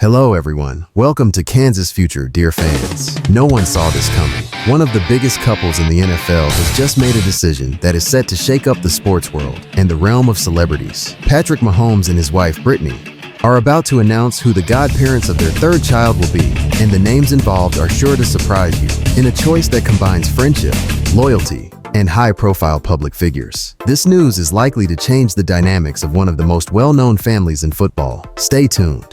Hello everyone, welcome to Kansas Future, dear fans. No one saw this coming. One of the biggest couples in the NFL has just made a decision that is set to shake up the sports world and the realm of celebrities. Patrick Mahomes and his wife Brittany are about to announce who the godparents of their third child will be, and the names involved are sure to surprise you in a choice that combines friendship, loyalty, and high-profile public figures. This news is likely to change the dynamics of one of the most well-known families in football. Stay tuned,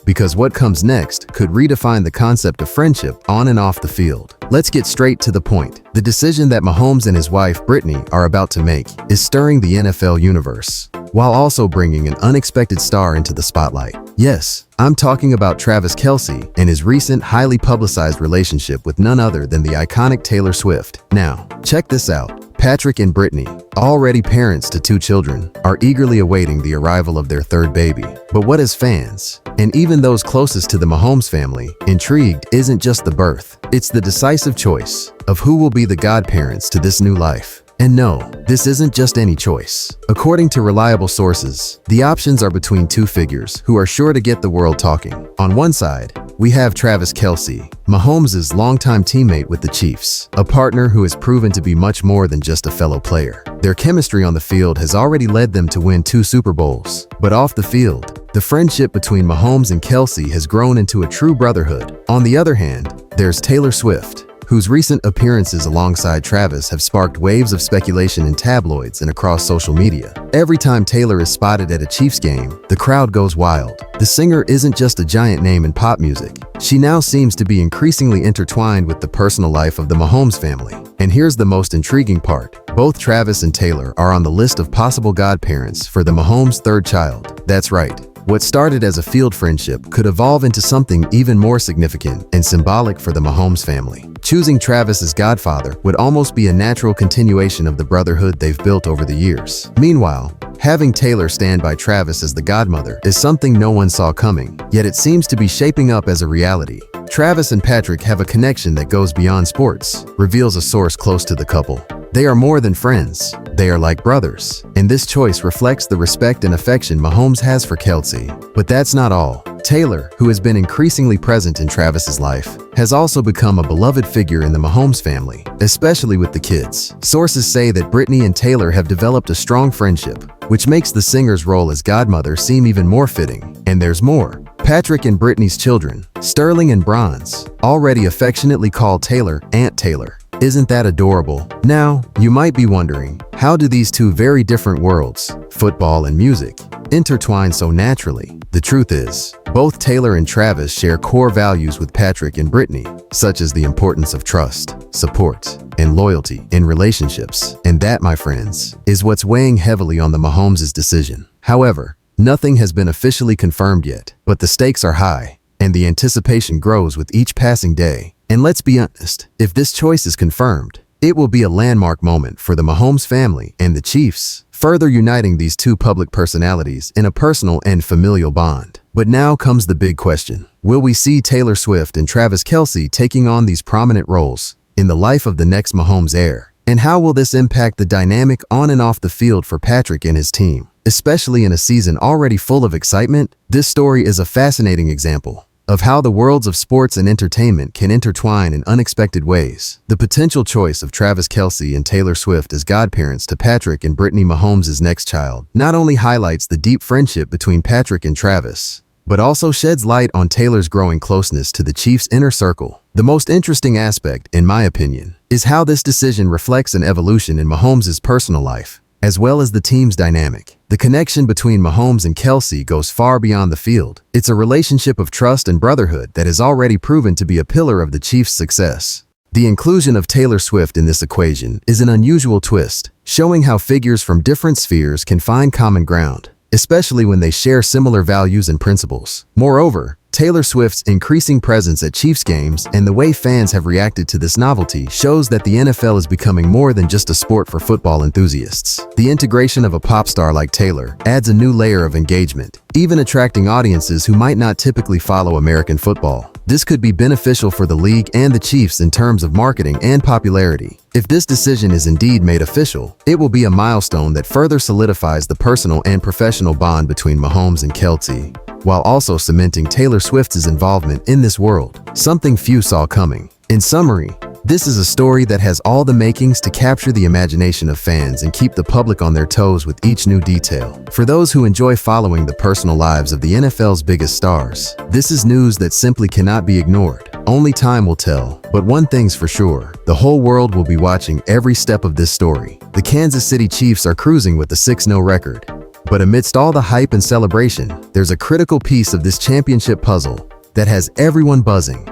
because what comes next could redefine the concept of friendship on and off the field. Let's get straight to the point. The decision that Mahomes and his wife Brittany are about to make is stirring the NFL universe, while also bringing an unexpected star into the spotlight. Yes, I'm talking about Travis Kelce and his recent highly publicized relationship with none other than the iconic Taylor Swift. Now, check this out. Patrick and Brittany, already parents to 2 children, are eagerly awaiting the arrival of their third baby. But what has fans, and even those closest to the Mahomes family, intrigued isn't just the birth. It's the decisive choice of who will be the godparents to this new life. And no, this isn't just any choice. According to reliable sources, the options are between 2 figures who are sure to get the world talking. On one side, we have Travis Kelce, Mahomes' longtime teammate with the Chiefs, a partner who has proven to be much more than just a fellow player. Their chemistry on the field has already led them to win 2 Super Bowls. But off the field, the friendship between Mahomes and Kelce has grown into a true brotherhood. On the other hand, there's Taylor Swift, whose recent appearances alongside Travis have sparked waves of speculation in tabloids and across social media. Every time Taylor is spotted at a Chiefs game, the crowd goes wild. The singer isn't just a giant name in pop music. She now seems to be increasingly intertwined with the personal life of the Mahomes family. And here's the most intriguing part. Both Travis and Taylor are on the list of possible godparents for the Mahomes' third child. That's right. What started as a field friendship could evolve into something even more significant and symbolic for the Mahomes family. Choosing Travis as godfather would almost be a natural continuation of the brotherhood they've built over the years. Meanwhile, having Taylor stand by Travis as the godmother is something no one saw coming, yet it seems to be shaping up as a reality. Travis and Patrick have a connection that goes beyond sports, reveals a source close to the couple. They are more than friends, they are like brothers, and this choice reflects the respect and affection Mahomes has for Kelce. But that's not all. Taylor, who has been increasingly present in Travis's life, has also become a beloved figure in the Mahomes family, especially with the kids. Sources say that Brittany and Taylor have developed a strong friendship, which makes the singer's role as godmother seem even more fitting. And there's more. Patrick and Brittany's children, Sterling and Bronze, already affectionately call Taylor Aunt Taylor. Isn't that adorable? Now, you might be wondering, how do these 2 very different worlds, football and music, intertwine so naturally? The truth is, both Taylor and Travis share core values with Patrick and Brittany, such as the importance of trust, support, and loyalty in relationships. And that, my friends, is what's weighing heavily on the Mahomes' decision. However, nothing has been officially confirmed yet, but the stakes are high, and the anticipation grows with each passing day. And let's be honest, if this choice is confirmed, it will be a landmark moment for the Mahomes family and the Chiefs, further uniting these 2 public personalities in a personal and familial bond. But now comes the big question. Will we see Taylor Swift and Travis Kelce taking on these prominent roles in the life of the next Mahomes heir? And how will this impact the dynamic on and off the field for Patrick and his team? Especially in a season already full of excitement, this story is a fascinating example of how the worlds of sports and entertainment can intertwine in unexpected ways. The potential choice of Travis Kelce and Taylor Swift as godparents to Patrick and Brittany Mahomes' next child not only highlights the deep friendship between Patrick and Travis, but also sheds light on Taylor's growing closeness to the Chiefs' inner circle. The most interesting aspect, in my opinion, is how this decision reflects an evolution in Mahomes' personal life, as well as the team's dynamic. The connection between Mahomes and Kelce goes far beyond the field. It's a relationship of trust and brotherhood that has already proven to be a pillar of the Chiefs' success. The inclusion of Taylor Swift in this equation is an unusual twist, showing how figures from different spheres can find common ground, especially when they share similar values and principles. Moreover, Taylor Swift's increasing presence at Chiefs games and the way fans have reacted to this novelty shows that the NFL is becoming more than just a sport for football enthusiasts. The integration of a pop star like Taylor adds a new layer of engagement, even attracting audiences who might not typically follow American football. This could be beneficial for the league and the Chiefs in terms of marketing and popularity. If this decision is indeed made official, it will be a milestone that further solidifies the personal and professional bond between Mahomes and Kelce, while also cementing Taylor Swift's involvement in this world, something few saw coming. In summary, this is a story that has all the makings to capture the imagination of fans and keep the public on their toes with each new detail. For those who enjoy following the personal lives of the NFL's biggest stars, this is news that simply cannot be ignored. Only time will tell, but one thing's for sure, the whole world will be watching every step of this story. The Kansas City Chiefs are cruising with a 6-0 record. But amidst all the hype and celebration, there's a critical piece of this championship puzzle that has everyone buzzing.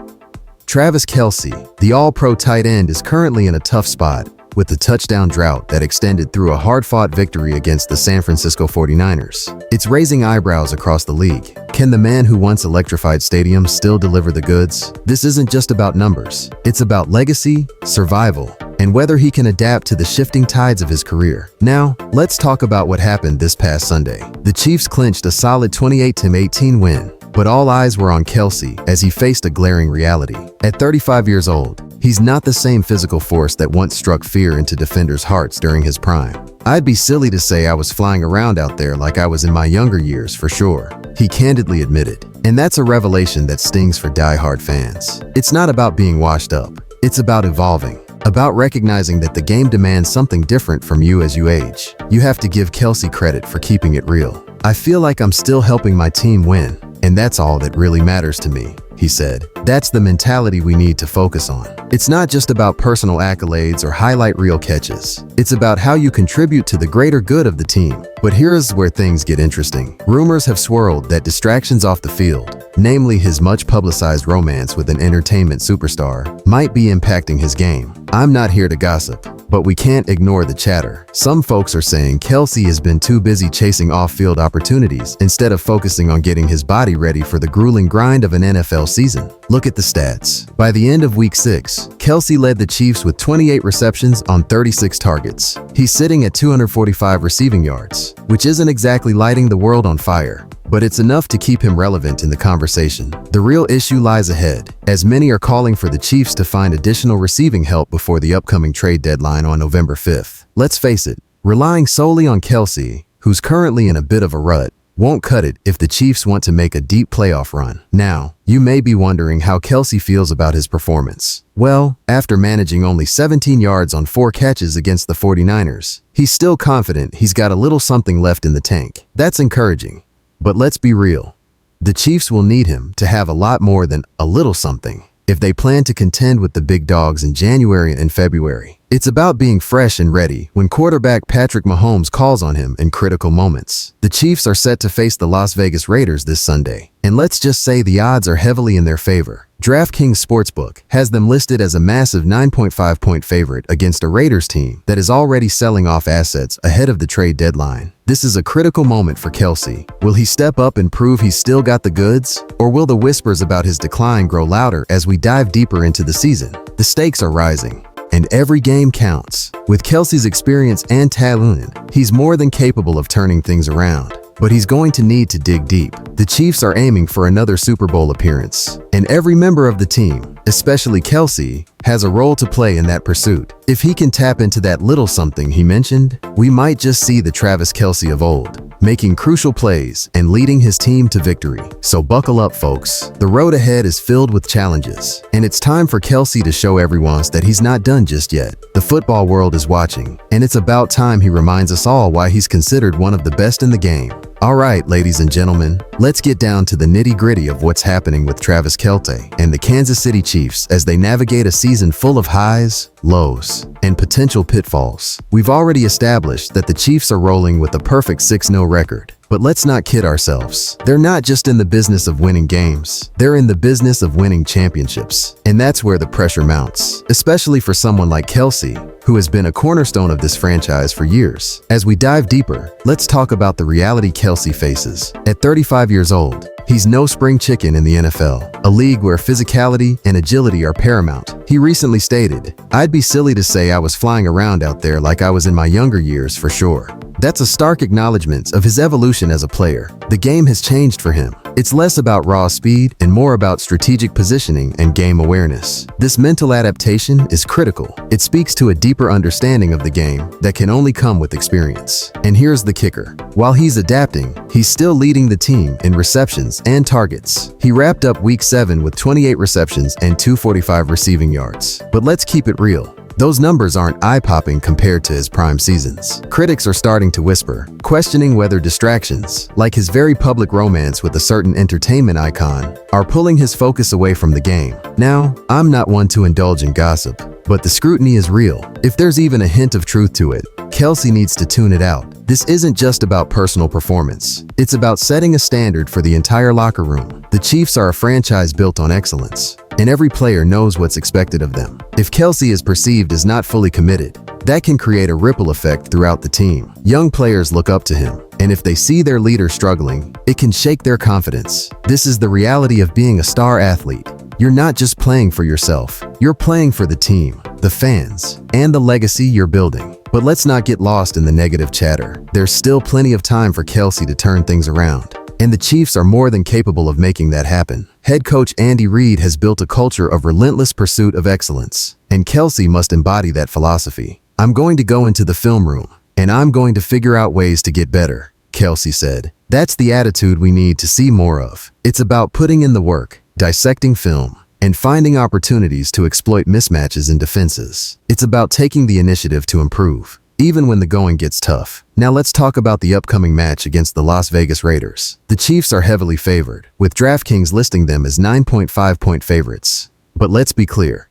Travis Kelce, the all-pro tight end, is currently in a tough spot with the touchdown drought that extended through a hard-fought victory against the San Francisco 49ers. It's raising eyebrows across the league. Can the man who once electrified stadiums still deliver the goods? This isn't just about numbers. It's about legacy, survival, and whether he can adapt to the shifting tides of his career. Now, let's talk about what happened this past Sunday. The Chiefs clinched a solid 28-18 win. But all eyes were on Kelce as he faced a glaring reality. At 35 years old, he's not the same physical force that once struck fear into defenders' hearts during his prime. I'd be silly to say I was flying around out there like I was in my younger years for sure, he candidly admitted. And that's a revelation that stings for die-hard fans. It's not about being washed up. It's about evolving. About recognizing that the game demands something different from you as you age. You have to give Kelce credit for keeping it real. I feel like I'm still helping my team win. And that's all that really matters to me, he said. That's the mentality we need to focus on. It's not just about personal accolades or highlight reel catches. It's about how you contribute to the greater good of the team. But here's where things get interesting. Rumors have swirled that distractions off the field, namely his much-publicized romance with an entertainment superstar, might be impacting his game. I'm not here to gossip, but we can't ignore the chatter. Some folks are saying Kelce has been too busy chasing off-field opportunities instead of focusing on getting his body ready for the grueling grind of an NFL season. Look at the stats. By the end of Week 6, Kelce led the Chiefs with 28 receptions on 36 targets. He's sitting at 245 receiving yards, which isn't exactly lighting the world on fire, but it's enough to keep him relevant in the conversation. The real issue lies ahead, as many are calling for the Chiefs to find additional receiving help before the upcoming trade deadline on November 5th. Let's face it, relying solely on Kelce, who's currently in a bit of a rut, won't cut it if the Chiefs want to make a deep playoff run. Now, you may be wondering how Kelce feels about his performance. Well, after managing only 17 yards on 4 catches against the 49ers, he's still confident he's got a little something left in the tank. That's encouraging. But let's be real. The Chiefs will need him to have a lot more than a little something if they plan to contend with the big dogs in January and February. It's about being fresh and ready when quarterback Patrick Mahomes calls on him in critical moments. The Chiefs are set to face the Las Vegas Raiders this Sunday, and let's just say the odds are heavily in their favor. DraftKings Sportsbook has them listed as a massive 9.5-point favorite against a Raiders team that is already selling off assets ahead of the trade deadline. This is a critical moment for Kelce. Will he step up and prove he's still got the goods? Or will the whispers about his decline grow louder as we dive deeper into the season? The stakes are rising, and every game counts. With Kelce's experience and talent, he's more than capable of turning things around. But he's going to need to dig deep. The Chiefs are aiming for another Super Bowl appearance, and every member of the team, especially Kelce, has a role to play in that pursuit. If he can tap into that little something he mentioned, we might just see the Travis Kelce of old, making crucial plays and leading his team to victory. So buckle up, folks. The road ahead is filled with challenges, and it's time for Kelce to show everyone that he's not done just yet. The football world is watching, and it's about time he reminds us all why he's considered one of the best in the game. All right, ladies and gentlemen, let's get down to the nitty-gritty of what's happening with Travis Kelce and the Kansas City Chiefs as they navigate a season full of highs, lows, and potential pitfalls. We've already established that the Chiefs are rolling with a perfect 6-0 record. But let's not kid ourselves. They're not just in the business of winning games. They're in the business of winning championships. And that's where the pressure mounts, especially for someone like Kelce, who has been a cornerstone of this franchise for years. As we dive deeper, let's talk about the reality Kelce faces. At 35 years old, he's no spring chicken in the NFL, a league where physicality and agility are paramount. He recently stated, "I'd be silly to say I was flying around out there like I was in my younger years for sure." That's a stark acknowledgement of his evolution as a player. The game has changed for him, It's less about raw speed and more about strategic positioning and game awareness. This mental adaptation is critical. It speaks to a deeper understanding of the game that can only come with experience. And here's the kicker. While he's adapting, he's still leading the team in receptions and targets. He wrapped up Week 7 with 28 receptions and 245 receiving yards. But let's keep it real. Those numbers aren't eye-popping compared to his prime seasons. Critics are starting to whisper, questioning whether distractions, like his very public romance with a certain entertainment icon, are pulling his focus away from the game. Now, I'm not one to indulge in gossip, but the scrutiny is real. If there's even a hint of truth to it, Kelce needs to tune it out. This isn't just about personal performance. It's about setting a standard for the entire locker room. The Chiefs are a franchise built on excellence, and every player knows what's expected of them. If Kelce is perceived as not fully committed, that can create a ripple effect throughout the team. Young players look up to him, and if they see their leader struggling, it can shake their confidence. This is the reality of being a star athlete. You're not just playing for yourself, you're playing for the team, the fans, and the legacy you're building. But let's not get lost in the negative chatter. There's still plenty of time for Kelce to turn things around, and the Chiefs are more than capable of making that happen. Head coach Andy Reid has built a culture of relentless pursuit of excellence, and Kelce must embody that philosophy. "I'm going to go into the film room, and I'm going to figure out ways to get better," Kelce said. That's the attitude we need to see more of. It's about putting in the work, dissecting film, and finding opportunities to exploit mismatches in defenses. It's about taking the initiative to improve, even when the going gets tough. Now let's talk about the upcoming match against the Las Vegas Raiders. The Chiefs are heavily favored, with DraftKings listing them as 9.5-point favorites. But let's be clear.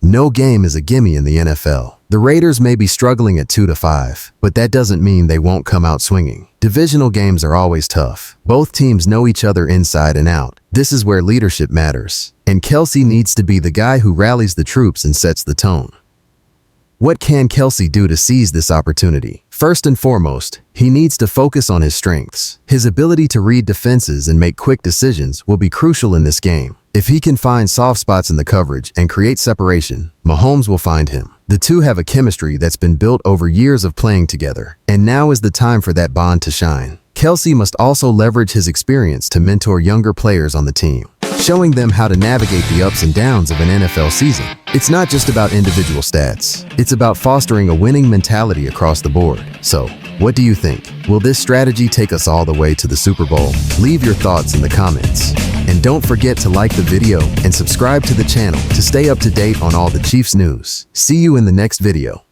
No game is a gimme in the NFL. The Raiders may be struggling at 2-5, but that doesn't mean they won't come out swinging. Divisional games are always tough. Both teams know each other inside and out. This is where leadership matters, and Kelce needs to be the guy who rallies the troops and sets the tone. What can Kelce do to seize this opportunity? First and foremost, he needs to focus on his strengths. His ability to read defenses and make quick decisions will be crucial in this game. If he can find soft spots in the coverage and create separation, Mahomes will find him. The two have a chemistry that's been built over years of playing together, and now is the time for that bond to shine. Kelce must also leverage his experience to mentor younger players on the team, showing them how to navigate the ups and downs of an NFL season. It's not just about individual stats. It's about fostering a winning mentality across the board. So, what do you think? Will this strategy take us all the way to the Super Bowl? Leave your thoughts in the comments. And don't forget to like the video and subscribe to the channel to stay up to date on all the Chiefs news. See you in the next video.